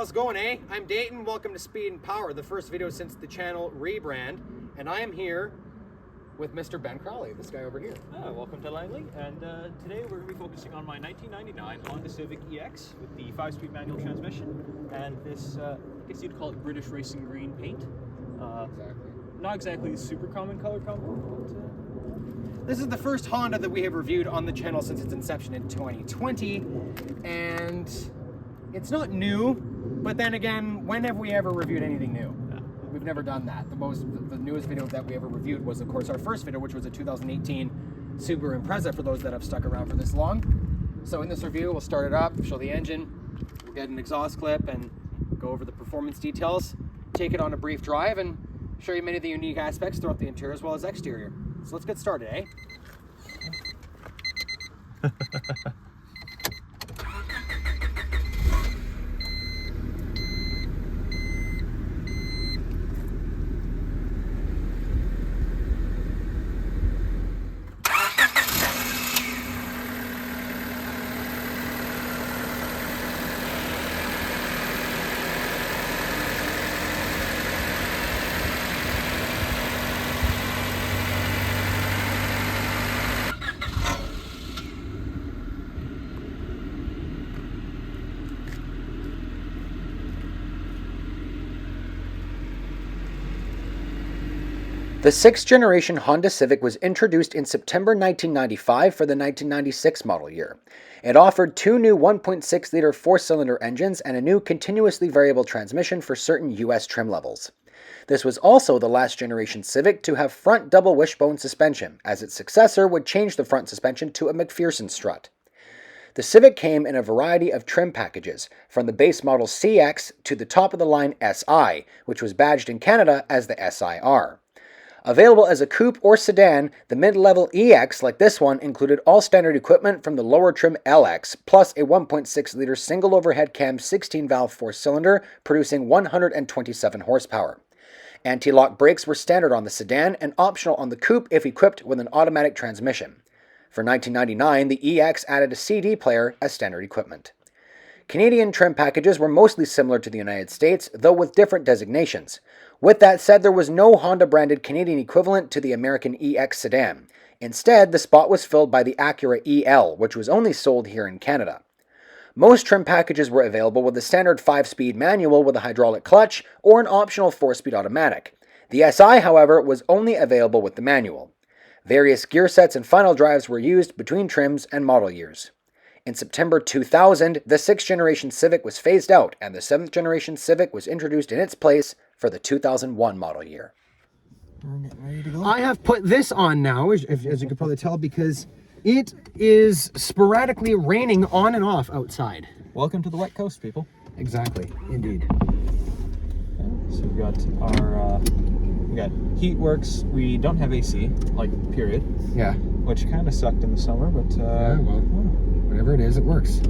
How's it going, eh? I'm Dayton. Welcome to Speed and Power, the first video since the channel rebrand. And I am here with Mr. Ben Crowley, this guy over here. Welcome to Langley, and today we're going to be focusing on my 1999 Honda Civic EX with the 5-speed manual transmission and this, I guess you'd call it British Racing Green paint. Exactly. Not exactly a super common color combo, but... This is the first Honda that we have reviewed on the channel since its inception in 2020, and it's not new, but then again, when have we ever reviewed anything new? We've never done that. The newest video that we ever reviewed was, of course, our first video, which was a 2018 Subaru Impreza, for those that have stuck around for this long. So in this review, we'll start it up, show the engine, we'll get an exhaust clip, and go over the performance details, take it on a brief drive, and show you many of the unique aspects throughout the interior as well as exterior. So let's get started, eh? The 6th generation Honda Civic was introduced in September 1995 for the 1996 model year. It offered two new 1.6-liter four-cylinder engines and a new continuously variable transmission for certain US trim levels. This was also the last generation Civic to have front double wishbone suspension, as its successor would change the front suspension to a McPherson strut. The Civic came in a variety of trim packages, from the base model CX to the top-of-the-line SI, which was badged in Canada as the SIR. Available as a coupe or sedan, the mid-level EX, like this one, included all standard equipment from the lower trim LX, plus a 1.6-liter single overhead cam 16-valve four-cylinder, producing 127 horsepower. Anti-lock brakes were standard on the sedan and optional on the coupe if equipped with an automatic transmission. For $19.99, the EX added a CD player as standard equipment. Canadian trim packages were mostly similar to the United States, though with different designations. With that said, there was no Honda-branded Canadian equivalent to the American EX sedan. Instead, the spot was filled by the Acura EL, which was only sold here in Canada. Most trim packages were available with a standard 5-speed manual with a hydraulic clutch or an optional 4-speed automatic. The SI, however, was only available with the manual. Various gear sets and final drives were used between trims and model years. In September 2000, the 6th generation Civic was phased out and the 7th generation Civic was introduced in its place for the 2001 model year. Ready to go? I have put this on now, as you can probably tell, because it is sporadically raining on and off outside. Welcome to the wet coast, people. Exactly, indeed. Okay, so we've got our, we got heat works. We don't have AC, like, period. Yeah. Which kind of sucked in the summer, but... yeah, well, whatever it is, it works.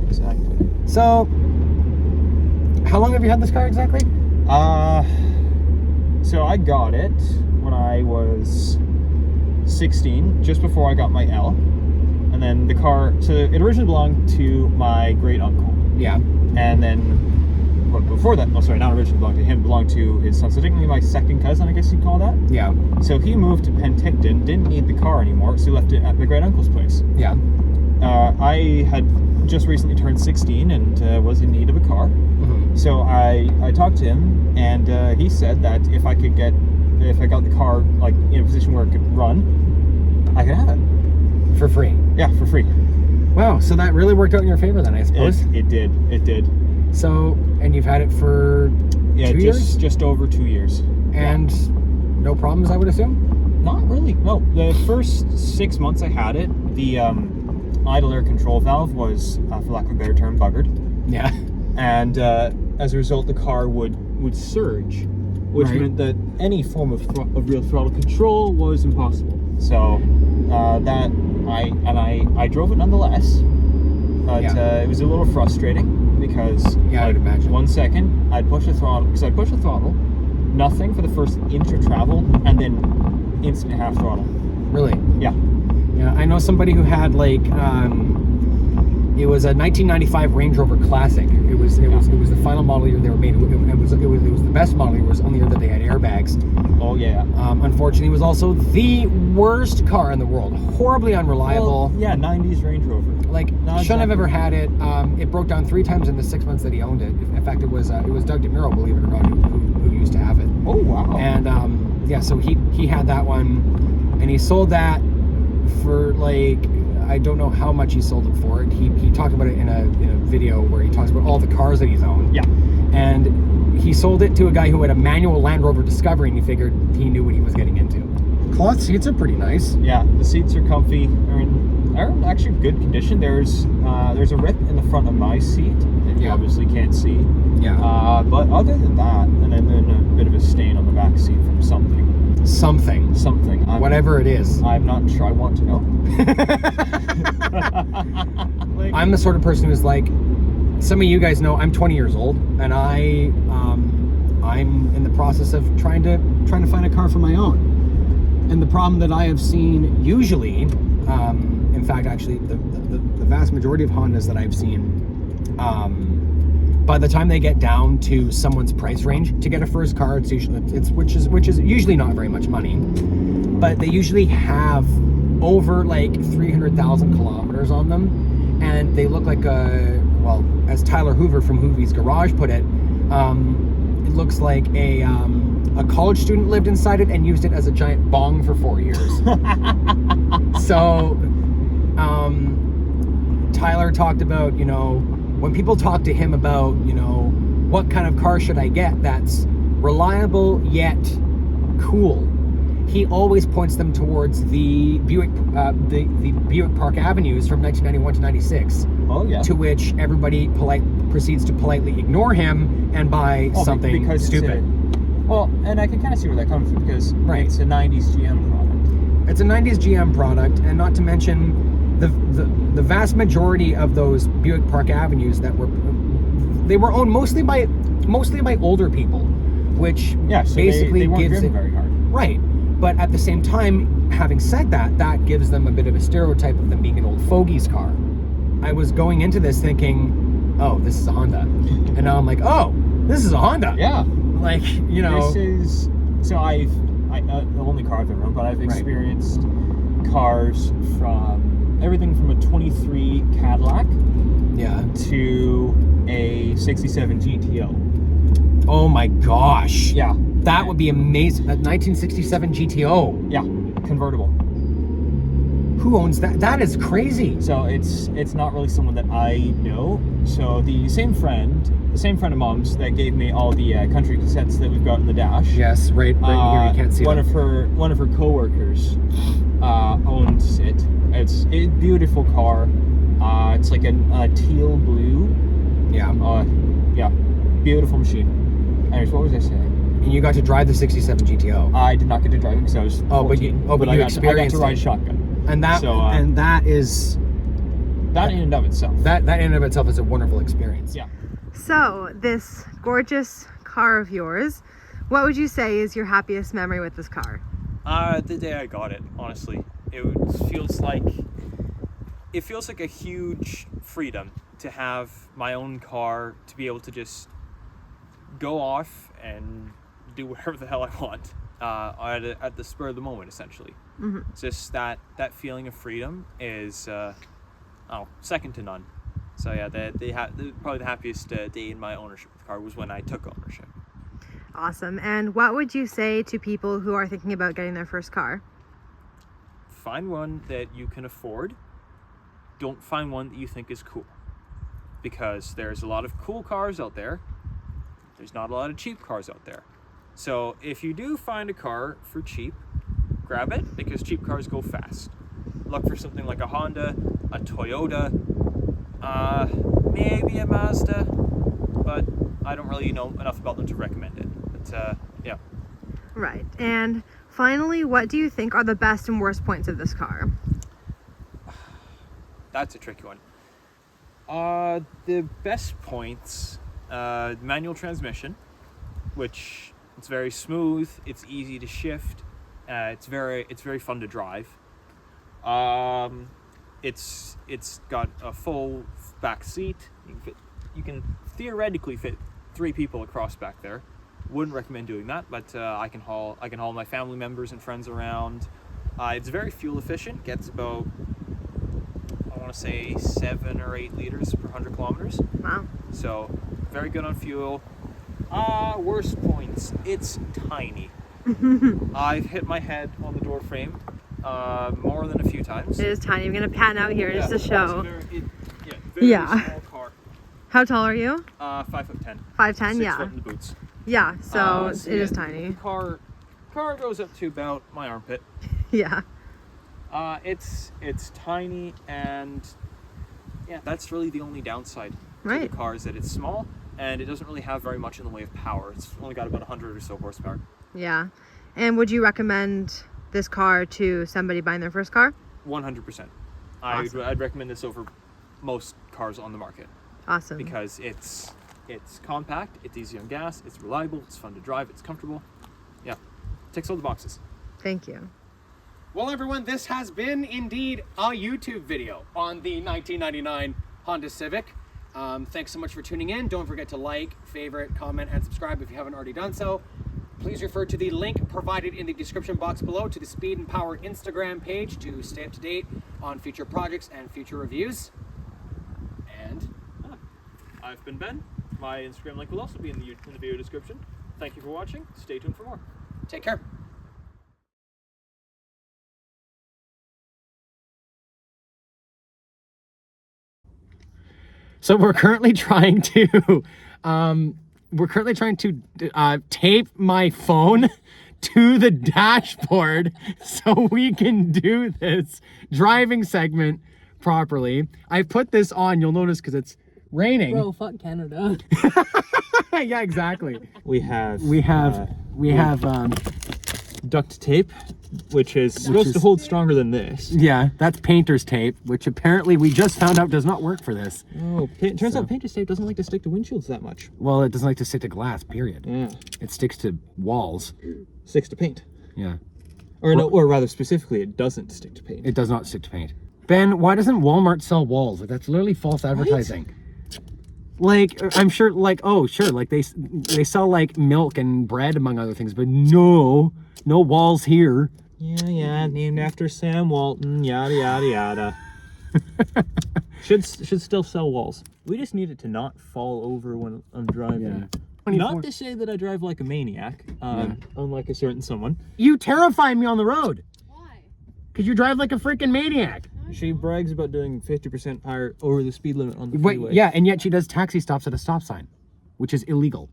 Exactly. So, how long have you had this car exactly? So I got it when I was 16, just before I got my L. And then the car, so it originally belonged to my great uncle. Yeah. And then, well, before that, not originally belonged to him, belonged to his son. So technically my second cousin, I guess you'd call that. Yeah. So he moved to Penticton, didn't need the car anymore, so he left it at my great uncle's place. Yeah. I had just recently turned 16 and was in need of a car. Mm-hmm. So I talked to him, and he said that if I got the car like in a position where it could run, I could have it For free? Yeah, for free. Wow, so that really worked out in your favor then, I suppose. It did. So, and you've had it for 2 years? Just over 2 years. And no problems, I would assume? Not really. No, the first 6 months I had it, the idle air control valve was, for lack of a better term, buggered. Yeah. And as a result, the car would surge, which meant that any form of real throttle control was impossible. So I drove it nonetheless, but it was a little frustrating because I would imagine. 1 second I'd push the throttle, nothing for the first inch of travel, and then instant half throttle. Really? Yeah. Yeah, I know somebody who had like It was a 1995 Range Rover Classic. It was the final model year they were made. It was the best model year. It was the only year that they had airbags. Oh yeah. Unfortunately, it was also the worst car in the world. Horribly unreliable. Well, yeah, 90s Range Rover. Like, shouldn't have ever had it. It broke down 3 times in the 6 months that he owned it. In fact, it was Doug DeMuro, believe it or not, who used to have it. Oh wow. And yeah, so he had that one, and he sold that for like, I don't know how much he sold it for. He talked about it in a video where he talks about all the cars that he's owned. Yeah. And he sold it to a guy who had a manual Land Rover Discovery, and he figured he knew what he was getting into. Cloth seats are pretty nice. Yeah, the seats are comfy. They're in actually good condition. There's a rip in the front of my seat that you obviously can't see. Yeah. But other than that, and then a bit of a stain on the back seat from something. Whatever it is. I'm not sure. I want to know. I'm the sort of person who's like, some of you guys know I'm 20 years old, and I'm in the process of trying to find a car for my own. And the problem that I have seen usually, in fact, actually, the vast majority of Hondas that I've seen, by the time they get down to someone's price range to get a first car, which is usually not very much money, but they usually have over like 300,000 kilometers on them, and they look like as Tyler Hoover from Hoovy's Garage put it, it looks like a college student lived inside it and used it as a giant bong for 4 years. So Tyler talked about, when people talk to him about, what kind of car should I get that's reliable yet cool, he always points them towards the Buick, the Buick Park Avenues from 1991 to 96. Oh yeah. To which everybody proceeds to politely ignore him and buy something because stupid. Well, and I can kind of see where that comes from, because it's a 90s GM product. It's a 90s GM product, and not to mention the vast majority of those Buick Park Avenues that were owned mostly by older people, which So basically they weren't gives driven it very hard. Right. But at the same time, having said that gives them a bit of a stereotype of them being an old fogey's car. I was going into this thinking, oh, this is a Honda, and now I'm like, oh, this is a Honda. Yeah. Like, This is the only car I've ever owned, but I've experienced cars from everything from a 23 Cadillac to a 67 GTO. Oh my gosh. Yeah. That would be amazing. A 1967 GTO. Yeah, convertible. Who owns that? That is crazy. So it's not really someone that I know. So the same friend of Mom's that gave me all the country cassettes that we've got in the dash. Yes, right here you can't see one them. One of her coworkers owns it. It's a beautiful car. It's like a teal blue. Yeah. Yeah, beautiful machine. Anyways, what was I saying? And you got to drive the 67 GTO. I did not get to drive it because I was 14. But you experienced I got to ride it. shotgun. And that is that in and of itself. That in and of itself is a wonderful experience. Yeah. So, this gorgeous car of yours, what would you say is your happiest memory with this car? The day I got it, honestly. It feels like a huge freedom to have my own car, to be able to just go off and do whatever the hell I want at the spur of the moment, essentially. Mm-hmm. It's just that feeling of freedom is second to none. So yeah, probably the happiest day in my ownership of the car was when I took ownership. Awesome. And what would you say to people who are thinking about getting their first car? Find one that you can afford. Don't find one that you think is cool, because there's a lot of cool cars out there. There's not a lot of cheap cars out there. So if you do find a car for cheap, grab it, because cheap cars go fast. Look for something like a Honda, a Toyota, maybe a Mazda, but I don't really know enough about them to recommend it. But yeah. Right. And finally, what do you think are the best and worst points of this car? That's a tricky one. The best points, manual transmission, which it's very smooth, it's easy to shift, it's very fun to drive. It's got a full back seat. You can theoretically fit 3 people across back there. Wouldn't recommend doing that, but I can haul my family members and friends around. It's very fuel efficient. Gets about, I want to say, 7 or 8 liters per 100 kilometers. Wow. So very good on fuel. Worst points. It's tiny. I've hit my head on the door frame more than a few times. It is tiny. I'm gonna pan out here just to show. Very Yeah. small car. How tall are you? 5'10". 5'10", 6 yeah. foot in the boots. Yeah, so it is yeah, tiny. Car goes up to about my armpit. Yeah. It's tiny, and yeah, that's really the only downside to Right. the car, is that it's small and it doesn't really have very much in the way of power. It's only got about 100 or so horsepower. Yeah. And would you recommend this car to somebody buying their first car? 100%. Awesome. I'd recommend this over most cars on the market Awesome. because it's compact, it's easy on gas, it's reliable, it's fun to drive, it's comfortable. Yeah, ticks all the boxes. Thank you. Well, everyone, this has been indeed a YouTube video on the 1999 Honda Civic. Thanks so much for tuning in. Don't forget to like, favorite, comment, and subscribe if you haven't already done so. Please refer to the link provided in the description box below to the Speed and Power Instagram page to stay up to date on future projects and future reviews. And I've been Ben. My Instagram link will also be in the video description. Thank you for watching. Stay tuned for more. take care. So we're currently trying to tape my phone to the dashboard so we can do this driving segment properly. I put this on, you'll notice, because it's raining. Bro, fuck Canada. Yeah, exactly. We have duct tape, which is supposed to hold stronger than this. Yeah, that's painter's tape, which apparently we just found out does not work for this. Oh, turns out painter's tape doesn't like to stick to windshields that much. Well, it doesn't like to stick to glass, period. Yeah. It sticks to walls. Sticks to paint. Yeah. Or rather specifically, it doesn't stick to paint. It does not stick to paint. Ben, why doesn't Walmart sell walls? Like, that's literally false advertising. Like, I'm sure, like, oh, sure, like, they sell, like, milk and bread, among other things, but no walls here. Yeah, named after Sam Walton, yada, yada, yada. should still sell walls. We just need it to not fall over when I'm driving. Yeah. Not to say that I drive like a maniac, unlike a certain someone. You terrify me on the road. Why? Because you drive like a freaking maniac. She brags about doing 50% power over the speed limit on the freeway. Yeah, and yet she does taxi stops at a stop sign, which is illegal.